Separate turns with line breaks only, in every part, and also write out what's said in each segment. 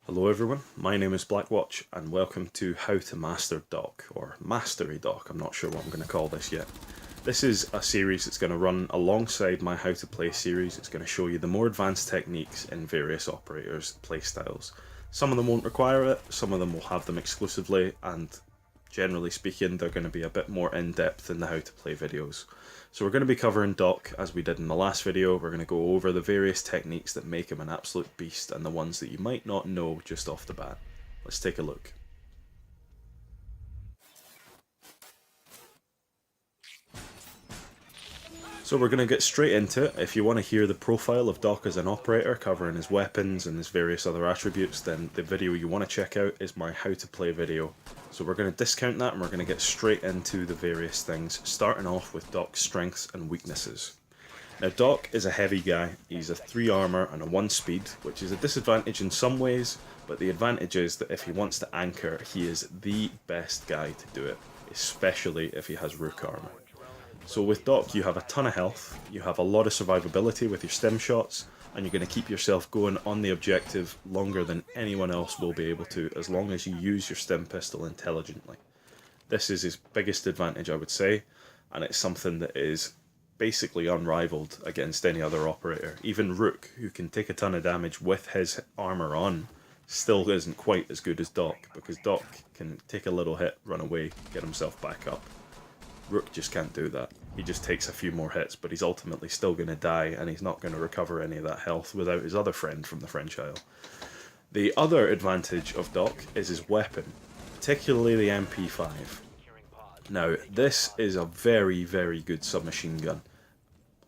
Hello everyone, my name is Blackwatch and welcome to How to Master Doc, or Mastery Doc, I'm not sure what I'm going to call this yet. This is a series that's going to run alongside my How to Play series. It's going to show you the more advanced techniques in various operators' playstyles. Some of them won't require it, some of them will have them exclusively, and generally speaking they're going to be a bit more in-depth than the How to Play videos. So we're going to be covering Doc as we did in the last video. We're going to go over the various techniques that make him an absolute beast and the ones that you might not know just off the bat. Let's take a look. So we're going to get straight into it. If you want to hear the profile of Doc as an operator, covering his weapons and his various other attributes, then the video you want to check out is my How to Play video. So we're going to discount that and we're going to get straight into the various things, starting off with Doc's strengths and weaknesses. Now Doc is a heavy guy, he's a 3 armour and a 1 speed, which is a disadvantage in some ways, but the advantage is that if he wants to anchor, he is the best guy to do it, especially if he has rook armour. So with Doc you have a ton of health, you have a lot of survivability with your stim shots, and you're going to keep yourself going on the objective longer than anyone else will be able to, as long as you use your stim pistol intelligently. This is his biggest advantage, I would say, and it's something that is basically unrivaled against any other operator. Even Rook, who can take a ton of damage with his armour on, still isn't quite as good as Doc, because Doc can take a little hit, run away, get himself back up. Rook just can't do that. He just takes a few more hits, but he's ultimately still going to die, and he's not going to recover any of that health without his other friend from the French Isle. The other advantage of Doc is his weapon, particularly the MP5. Now, this is a very, very good submachine gun.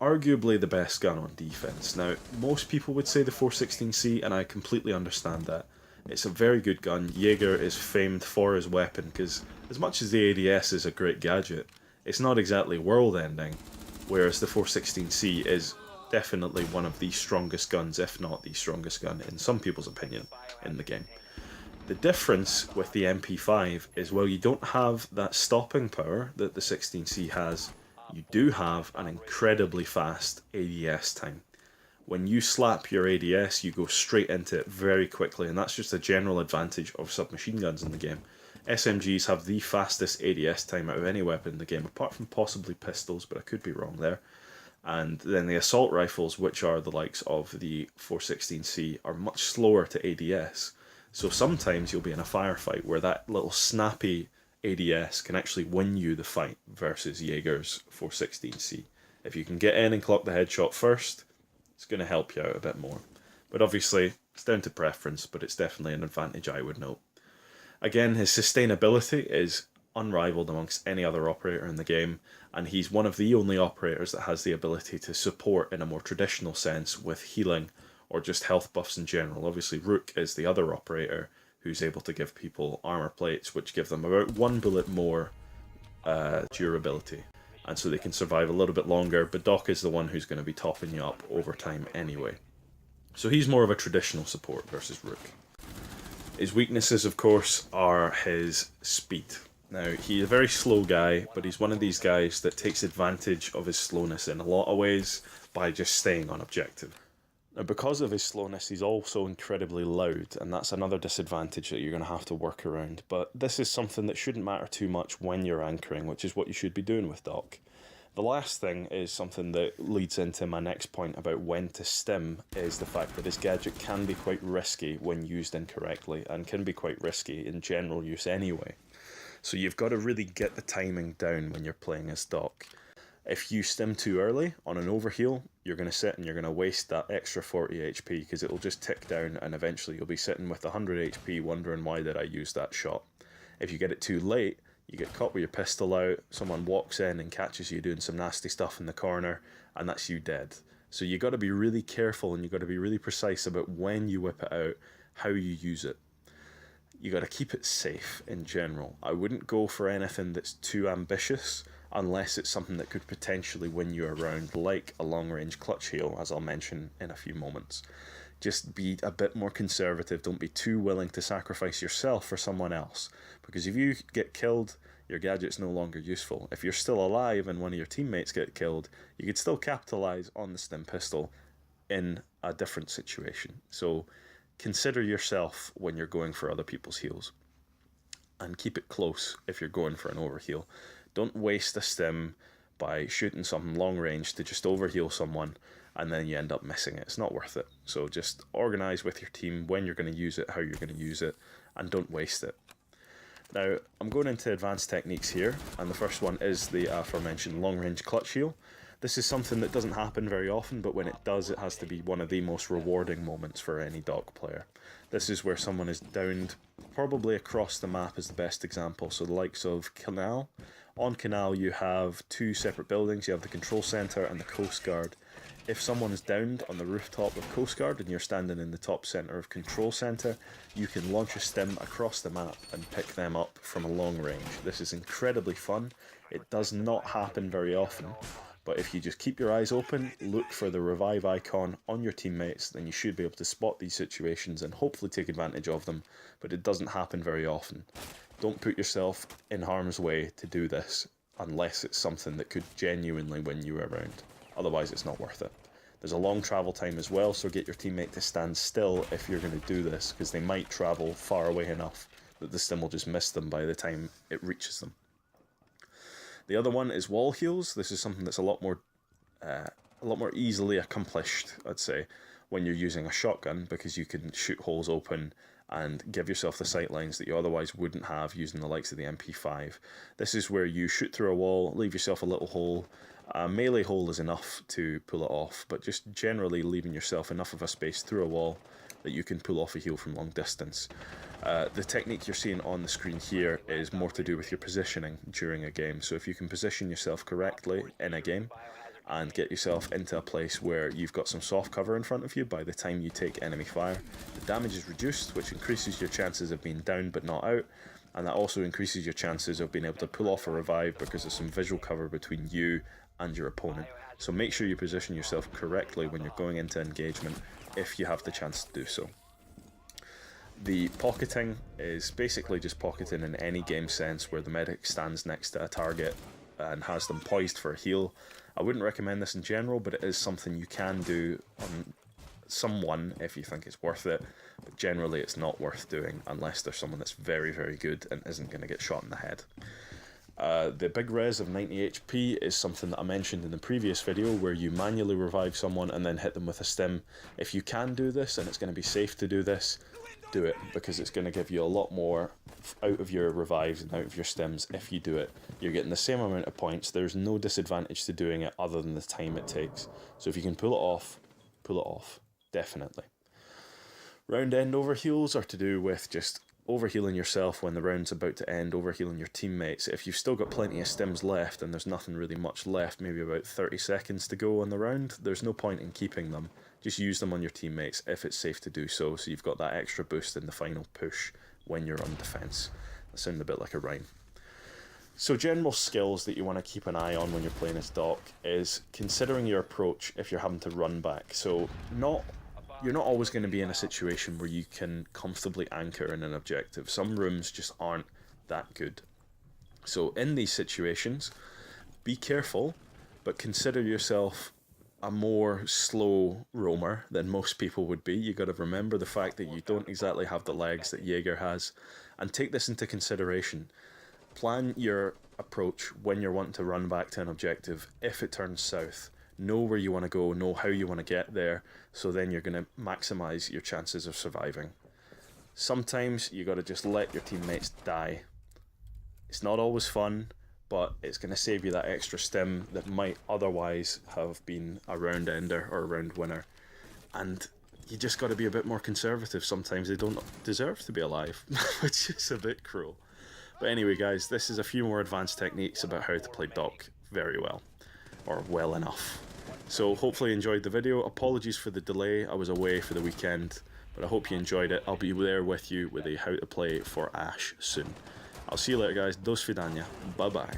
Arguably the best gun on defense. Now, most people would say the 416C, and I completely understand that. It's a very good gun. Jaeger is famed for his weapon, because as much as the ADS is a great gadget, it's not exactly world-ending, whereas the 416C is definitely one of the strongest guns, if not the strongest gun, in some people's opinion, in the game. The difference with the MP5 is, while you don't have that stopping power that the 16C has, you do have an incredibly fast ADS time. When you slap your ADS, you go straight into it very quickly, and that's just a general advantage of submachine guns in the game. SMGs have the fastest ADS time out of any weapon in the game, apart from possibly pistols, but I could be wrong there. And then the assault rifles, which are the likes of the 416C, are much slower to ADS. So sometimes you'll be in a firefight where that little snappy ADS can actually win you the fight versus Jaeger's 416C. If you can get in and clock the headshot first, it's going to help you out a bit more. But obviously, it's down to preference, but it's definitely an advantage I would note. Again, his sustainability is unrivaled amongst any other operator in the game, and he's one of the only operators that has the ability to support in a more traditional sense with healing or just health buffs in general. Obviously, Rook is the other operator who's able to give people armor plates, which give them about 1 bullet more durability, and so they can survive a little bit longer, but Doc is the one who's going to be topping you up over time anyway. So he's more of a traditional support versus Rook. His weaknesses, of course, are his speed. Now, he's a very slow guy, but he's one of these guys that takes advantage of his slowness in a lot of ways by just staying on objective. Now, because of his slowness, he's also incredibly loud, and that's another disadvantage that you're going to have to work around. But this is something that shouldn't matter too much when you're anchoring, which is what you should be doing with Doc. The last thing is something that leads into my next point about when to stim, is the fact that his gadget can be quite risky when used incorrectly, and can be quite risky in general use anyway. So you've got to really get the timing down when you're playing as Doc. If you stim too early on an overheal, you're going to sit and you're going to waste that extra 40 HP, because it'll just tick down and eventually you'll be sitting with 100 HP wondering why did I use that shot. If you get it too late, you get caught with your pistol out, someone walks in and catches you doing some nasty stuff in the corner, and that's you dead. So you got to be really careful and you got to be really precise about when you whip it out, how you use it. You got to keep it safe in general. I wouldn't go for anything that's too ambitious unless it's something that could potentially win you a round, like a long-range clutch heal, as I'll mention in a few moments. Just be a bit more conservative. Don't be too willing to sacrifice yourself for someone else, because if you get killed, your gadget's no longer useful. If you're still alive and one of your teammates get killed, you could still capitalize on the stim pistol in a different situation. So consider yourself when you're going for other people's heals. And keep it close if you're going for an overheal. Don't waste a stim by shooting something long range to just overheal someone and then you end up missing it. It's not worth it. So just organise with your team when you're going to use it, how you're going to use it, and don't waste it. Now, I'm going into advanced techniques here, and the first one is the aforementioned long range clutch heal. This is something that doesn't happen very often, but when it does, it has to be one of the most rewarding moments for any dock player. This is where someone is downed, probably across the map is the best example, so the likes of Canal. On Canal you have two separate buildings, you have the control centre and the coast guard. If someone is downed on the rooftop of coast guard and you're standing in the top centre of control centre, you can launch a stim across the map and pick them up from a long range. This is incredibly fun. It does not happen very often. But if you just keep your eyes open, look for the revive icon on your teammates, then you should be able to spot these situations and hopefully take advantage of them. But it doesn't happen very often. Don't put yourself in harm's way to do this unless it's something that could genuinely win you around. Otherwise it's not worth it. There's a long travel time as well, so get your teammate to stand still if you're going to do this, because they might travel far away enough that the stim will just miss them by the time it reaches them. The other one is wall heals. This is something that's a lot more easily accomplished, I'd say, when you're using a shotgun, because you can shoot holes open and give yourself the sight lines that you otherwise wouldn't have using the likes of the MP5. This is where you shoot through a wall, leave yourself a little hole. A melee hole is enough to pull it off, but just generally leaving yourself enough of a space through a wall that you can pull off a heal from long distance. The technique you're seeing on the screen here is more to do with your positioning during a game. So if you can position yourself correctly in a game and get yourself into a place where you've got some soft cover in front of you by the time you take enemy fire, the damage is reduced, which increases your chances of being down but not out, and that also increases your chances of being able to pull off a revive because there's some visual cover between you and your opponent. So make sure you position yourself correctly when you're going into engagement if you have the chance to do so. The pocketing is basically just pocketing in any game sense where the medic stands next to a target and has them poised for a heal. I wouldn't recommend this in general, but it is something you can do on someone if you think it's worth it, but generally it's not worth doing unless there's someone that's very, very good and isn't going to get shot in the head. The big res of 90 HP is something that I mentioned in the previous video, where you manually revive someone and then hit them with a stim. If you can do this and it's going to be safe to do this, do it, because it's going to give you a lot more out of your revives and out of your stims if you do it. You're getting the same amount of points. There's no disadvantage to doing it other than the time it takes. So if you can pull it off, definitely. Round end overheals are to do with just overhealing yourself when the round's about to end, overhealing your teammates. If you've still got plenty of stims left and there's nothing really much left, maybe about 30 seconds to go on the round, there's no point in keeping them. Just use them on your teammates if it's safe to do so, so you've got that extra boost in the final push when you're on defense. That sounded a bit like a rhyme. So general skills that you want to keep an eye on when you're playing as Doc is considering your approach if you're having to run back. So you're not always going to be in a situation where you can comfortably anchor in an objective. Some rooms just aren't that good. So in these situations, be careful, but consider yourself a more slow roamer than most people would be. You got to remember the fact that you don't exactly have the legs that Jaeger has, and take this into consideration. Plan your approach when you're wanting to run back to an objective if it turns south. Know where you want to go, know how you want to get there, so then you're going to maximise your chances of surviving. Sometimes you got to just let your teammates die. It's not always fun, but it's going to save you that extra stim that might otherwise have been a round ender or a round winner. And you just got to be a bit more conservative. Sometimes they don't deserve to be alive, which is a bit cruel. But anyway guys, this is a few more advanced techniques about how to play Doc very well. Or well enough. So hopefully you enjoyed the video. Apologies for the delay, I was away for the weekend, but I hope you enjoyed it. I'll be there with you with a how to play for Ash soon. I'll see you later guys, do svidania, bye bye.